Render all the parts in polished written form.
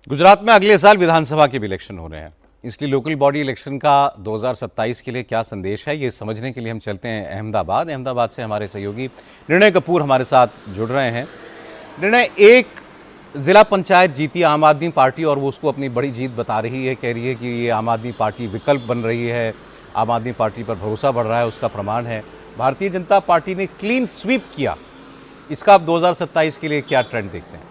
गुजरात में अगले साल विधानसभा के भी इलेक्शन हो रहे हैं, इसलिए लोकल बॉडी इलेक्शन का 2027 के लिए क्या संदेश है, ये समझने के लिए हम चलते हैं अहमदाबाद से हमारे सहयोगी निर्णय कपूर हमारे साथ जुड़ रहे हैं। निर्णय, एक जिला पंचायत जीती आम आदमी पार्टी और वो उसको अपनी बड़ी जीत बता रही है, कह रही है कि ये आम आदमी पार्टी विकल्प बन रही है, आम आदमी पार्टी पर भरोसा बढ़ रहा है, उसका प्रमाण है। भारतीय जनता पार्टी ने क्लीन स्वीप किया, इसका आप 2027 के लिए क्या ट्रेंड देखते हैं?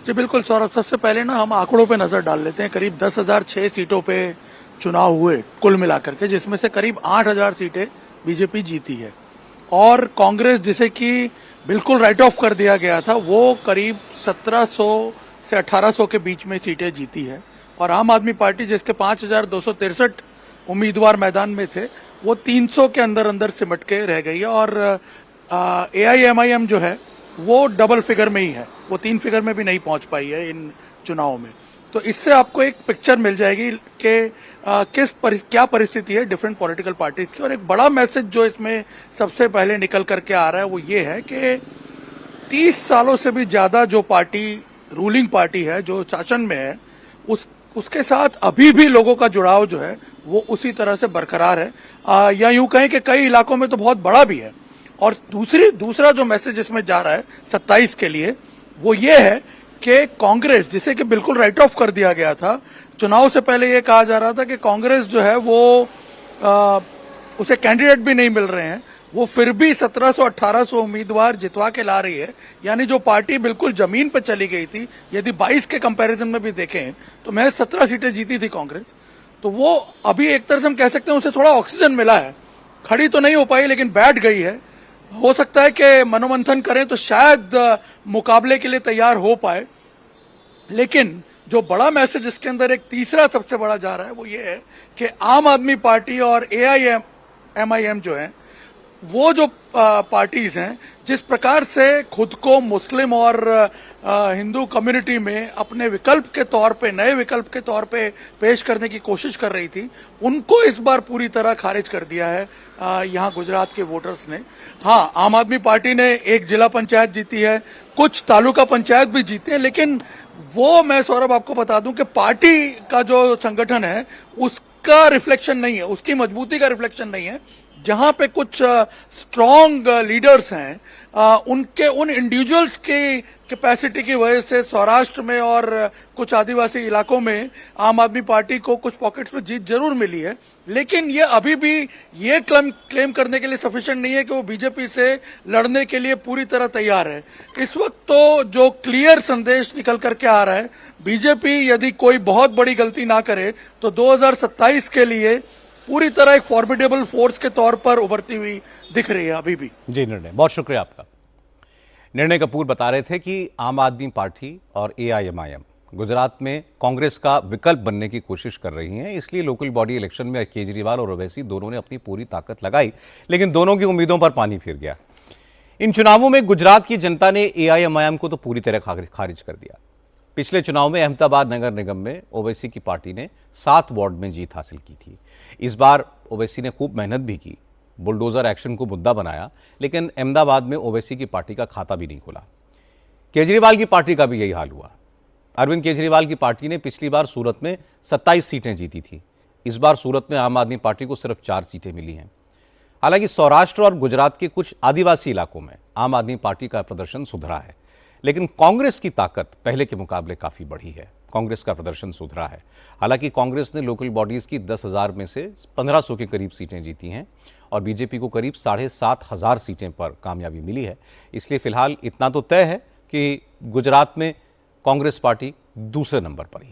जी बिल्कुल सौरभ, सबसे पहले ना हम आंकड़ों पे नजर डाल लेते हैं। करीब 10,006 सीटों पे चुनाव हुए कुल मिलाकर के, जिसमें से करीब 8,000 सीटें बीजेपी जीती है और कांग्रेस, जिसे कि बिल्कुल राइट ऑफ कर दिया गया था, वो करीब 1700 से 1800 के बीच में सीटें जीती है। और आम आदमी पार्टी, जिसके 5,263 उम्मीदवार मैदान में थे, वो 300 के अंदर अंदर सिमट के रह गई है। और AIMIM जो है वो डबल फिगर में ही है, वो 3 फिगर में भी नहीं पहुंच पाई है इन चुनावों में। तो इससे आपको एक पिक्चर मिल जाएगी कि क्या परिस्थिति है डिफरेंट पॉलिटिकल पार्टीज की। और एक बड़ा मैसेज जो इसमें सबसे पहले निकल करके आ रहा है वो ये है कि 30 सालों से भी ज्यादा जो पार्टी रूलिंग पार्टी है, जो शासन में है, उसके साथ अभी भी लोगों का जुड़ाव जो है वो उसी तरह से बरकरार है, या यूं कहें कि कई इलाकों में तो बहुत बड़ा भी है। और दूसरा जो मैसेज इसमें जा रहा है 27 के लिए, वो ये है कि कांग्रेस, जिसे कि बिल्कुल राइट ऑफ कर दिया गया था, चुनाव से पहले ये कहा जा रहा था कि कांग्रेस जो है वो उसे कैंडिडेट भी नहीं मिल रहे हैं, वो फिर भी 1700-1800 उम्मीदवार जितवा के ला रही है। यानी जो पार्टी बिल्कुल जमीन पर चली गई थी, यदि 22 के कंपैरिजन में भी देखें तो महज 17 सीटें जीती थी कांग्रेस, तो वो अभी एक तरह से हम कह सकते हैं उसे थोड़ा ऑक्सीजन मिला है। खड़ी तो नहीं हो पाई लेकिन बैठ गई है। हो सकता है कि मनोमंथन करें तो शायद मुकाबले के लिए तैयार हो पाए। लेकिन जो बड़ा मैसेज इसके अंदर एक तीसरा सबसे बड़ा जा रहा है वो ये है कि आम आदमी पार्टी और AIMIM जो है, वो जो पार्टीज हैं, जिस प्रकार से खुद को मुस्लिम और हिंदू कम्युनिटी में अपने विकल्प के तौर पे, नए विकल्प के तौर पे पेश करने की कोशिश कर रही थी, उनको इस बार पूरी तरह खारिज कर दिया है यहाँ गुजरात के वोटर्स ने। हाँ, आम आदमी पार्टी ने एक जिला पंचायत जीती है, कुछ तालुका पंचायत भी जीते हैं, लेकिन वो मैं सौरभ आपको बता दूं कि पार्टी का जो संगठन है उसका रिफ्लेक्शन नहीं है, उसकी मजबूती का रिफ्लेक्शन नहीं है। जहां पे कुछ स्ट्रॉन्ग लीडर्स हैं, उन इंडिविजुअल्स की कैपेसिटी की वजह से सौराष्ट्र में और कुछ आदिवासी इलाकों में आम आदमी पार्टी को कुछ पॉकेट्स में जीत जरूर मिली है, लेकिन ये अभी भी ये क्लेम करने के लिए सफिशिएंट नहीं है कि वो बीजेपी से लड़ने के लिए पूरी तरह तैयार है। इस वक्त तो जो क्लियर संदेश निकल करके आ रहा है, बीजेपी यदि कोई बहुत बड़ी गलती ना करे तो 2027 के लिए पूरी तरह एक फॉर्मिडेबल फोर्स के तौर पर उभरती हुई दिख रही है अभी भी। जी निर्णय, बहुत शुक्रिया आपका। निर्णय कपूर बता रहे थे कि आम आदमी पार्टी और AIMIM गुजरात में कांग्रेस का विकल्प बनने की कोशिश कर रही हैं, इसलिए लोकल बॉडी इलेक्शन में केजरीवाल और ओवैसी दोनों ने अपनी पूरी ताकत लगाई, लेकिन दोनों की उम्मीदों पर पानी फिर गया। इन चुनावों में गुजरात की जनता ने AIMIM को तो पूरी तरह खारिज कर दिया। पिछले चुनाव में अहमदाबाद नगर निगम में ओवैसी की पार्टी ने 7 वार्ड में जीत हासिल की थी। इस बार ओवैसी ने खूब मेहनत भी की, बुलडोजर एक्शन को मुद्दा बनाया, लेकिन अहमदाबाद में ओवैसी की पार्टी का खाता भी नहीं खुला। केजरीवाल की पार्टी का भी यही हाल हुआ। अरविंद केजरीवाल की पार्टी ने पिछली बार सूरत में 27 सीटें जीती थी, इस बार सूरत में आम आदमी पार्टी को सिर्फ 4 सीटें मिली हैं। हालांकि सौराष्ट्र और गुजरात के कुछ आदिवासी इलाकों में आम आदमी पार्टी का प्रदर्शन सुधरा है, लेकिन कांग्रेस की ताकत पहले के मुकाबले काफी बढ़ी है। कांग्रेस का प्रदर्शन सुधरा है। हालांकि कांग्रेस ने लोकल बॉडीज की 10,000 में से 1500 के करीब सीटें जीती हैं और बीजेपी को करीब 7,500 सीटें पर कामयाबी मिली है। इसलिए फिलहाल इतना तो तय है कि गुजरात में कांग्रेस पार्टी दूसरे नंबर पर ही